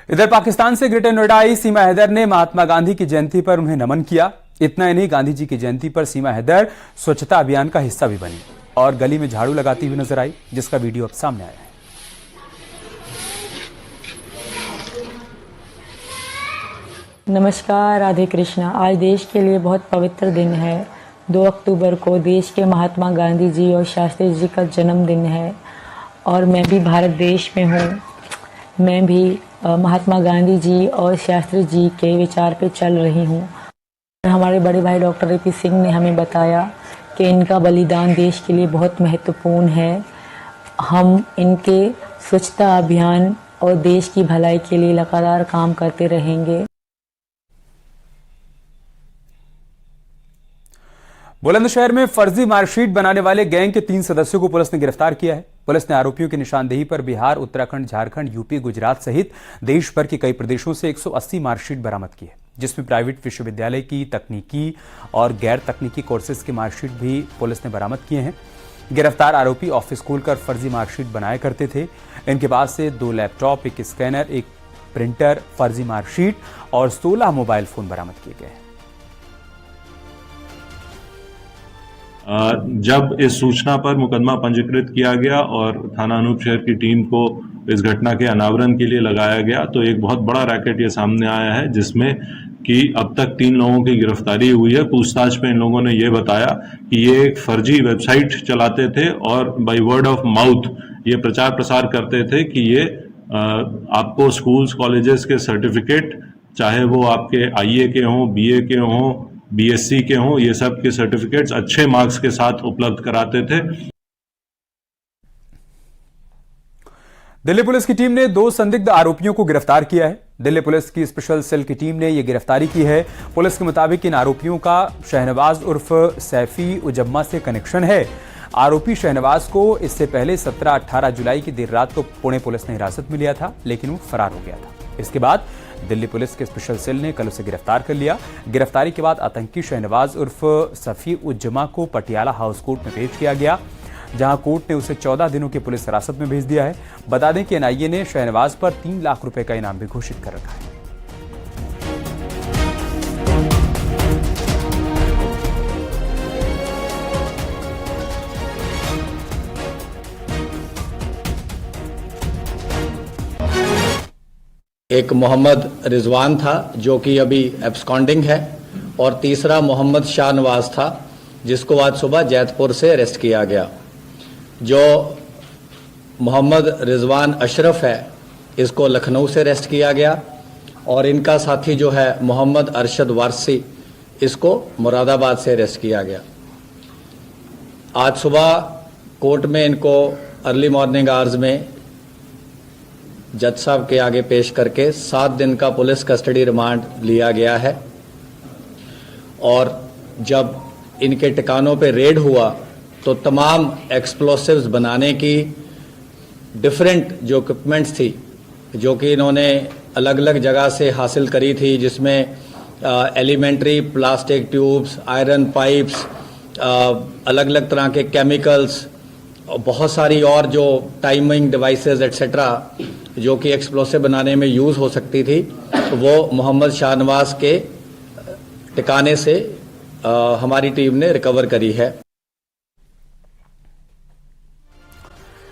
इधर पाकिस्तान से ग्रेटर नोएडा आई सीमा हैदर ने महात्मा गांधी की जयंती पर उन्हें नमन किया। इतना ही नहीं, गांधी जी की जयंती पर सीमा हैदर स्वच्छता अभियान का हिस्सा भी बनी और गली में झाड़ू लगाती हुई नजर आई, जिसका वीडियो अब सामने आया है। नमस्कार, राधे कृष्णा। आज देश के लिए बहुत पवित्र दिन है। 2 अक्टूबर को देश के महात्मा गांधी जी और शास्त्री जी का जन्मदिन है और मैं भी भारत देश में हूँ। मैं भी महात्मा गांधी जी और शास्त्री जी के विचार पे चल रही हूँ। हमारे बड़े भाई डॉक्टर ए.पी. सिंह ने हमें बताया कि इनका बलिदान देश के लिए बहुत महत्वपूर्ण है। हम इनके स्वच्छता अभियान और देश की भलाई के लिए लगातार काम करते रहेंगे। बुलंदशहर में फर्जी मार्कशीट बनाने वाले गैंग के 3 सदस्यों को पुलिस ने गिरफ्तार किया है। पुलिस ने आरोपियों की निशानदेही पर बिहार, उत्तराखंड, झारखंड, यूपी, गुजरात सहित देश भर के कई प्रदेशों से 180 मार्कशीट बरामद की है, जिसमें प्राइवेट विश्वविद्यालय की तकनीकी और गैर तकनीकी कोर्सेज की मार्कशीट भी पुलिस ने बरामद किए हैं। गिरफ्तार आरोपी ऑफिस खोलकर फर्जी मार्कशीट बनाया करते थे। इनके पास से 2 लैपटॉप, 1 स्कैनर, 1 प्रिंटर, फर्जी मार्कशीट और 16 मोबाइल फोन बरामद किए गए हैं। जब इस सूचना पर मुकदमा पंजीकृत किया गया और थाना अनूप शहर की टीम को इस घटना के अनावरण के लिए लगाया गया, तो एक बहुत बड़ा रैकेट ये सामने आया है, जिसमें कि अब तक 3 लोगों की गिरफ्तारी हुई है। पूछताछ में इन लोगों ने ये बताया कि ये एक फर्जी वेबसाइट चलाते थे और बाय वर्ड ऑफ माउथ ये प्रचार प्रसार करते थे कि ये आपको स्कूल्स, कॉलेजेस के सर्टिफिकेट, चाहे वो आपके आईए के हों, बीए के हों, बीएससी के हों, ये सब के सर्टिफिकेट्स अच्छे मार्क्स के साथ उपलब्ध कराते थे। दिल्ली पुलिस की टीम ने 2 संदिग्ध आरोपियों को गिरफ्तार किया है। दिल्ली पुलिस की स्पेशल सेल की टीम ने यह गिरफ्तारी की है। पुलिस के मुताबिक इन आरोपियों का शहनवाज उर्फ सैफी उजम्मा से कनेक्शन है। आरोपी शहनवाज को इससे पहले 17-18 जुलाई की देर रात को पुणे पुलिस ने हिरासत में लिया था, लेकिन वो फरार हो गया था। इसके बाद दिल्ली पुलिस के स्पेशल सेल ने कल उसे गिरफ्तार कर लिया। गिरफ्तारी के बाद आतंकी शहनवाज उर्फ सफी उज्जमा को पटियाला हाउस कोर्ट में पेश किया गया, जहां कोर्ट ने उसे 14 दिनों की पुलिस हिरासत में भेज दिया है। बता दें कि एनआईए ने शहनवाज पर 3 लाख रुपए का इनाम भी घोषित कर रखा है। एक मोहम्मद रिजवान था जो कि अभी एब्सकॉन्डिंग है, और तीसरा मोहम्मद शाहनवाज था जिसको आज सुबह जैतपुर से अरेस्ट किया गया। जो मोहम्मद रिजवान अशरफ है, इसको लखनऊ से अरेस्ट किया गया, और इनका साथी जो है मोहम्मद अरशद वारसी, इसको मुरादाबाद से अरेस्ट किया गया। आज सुबह कोर्ट में इनको अर्ली मॉर्निंग आवर्स में जज साहब के आगे पेश करके 7 दिन का पुलिस कस्टडी रिमांड लिया गया है। और जब इनके ठिकानों पे रेड हुआ तो तमाम एक्सप्लोसिव्स बनाने की डिफरेंट जो इक्विपमेंट्स थी, जो कि इन्होंने अलग अलग जगह से हासिल करी थी, जिसमें elementary plastic tubes, iron pipes, अलग अलग तरह के केमिकल्स, बहुत सारी और जो टाइमिंग डिवाइसेस एटसेट्रा जो कि एक्सप्लोसिव बनाने में यूज़ हो सकती थी, वो मोहम्मद शाहनवाज के ठिकाने से हमारी टीम ने रिकवर करी है।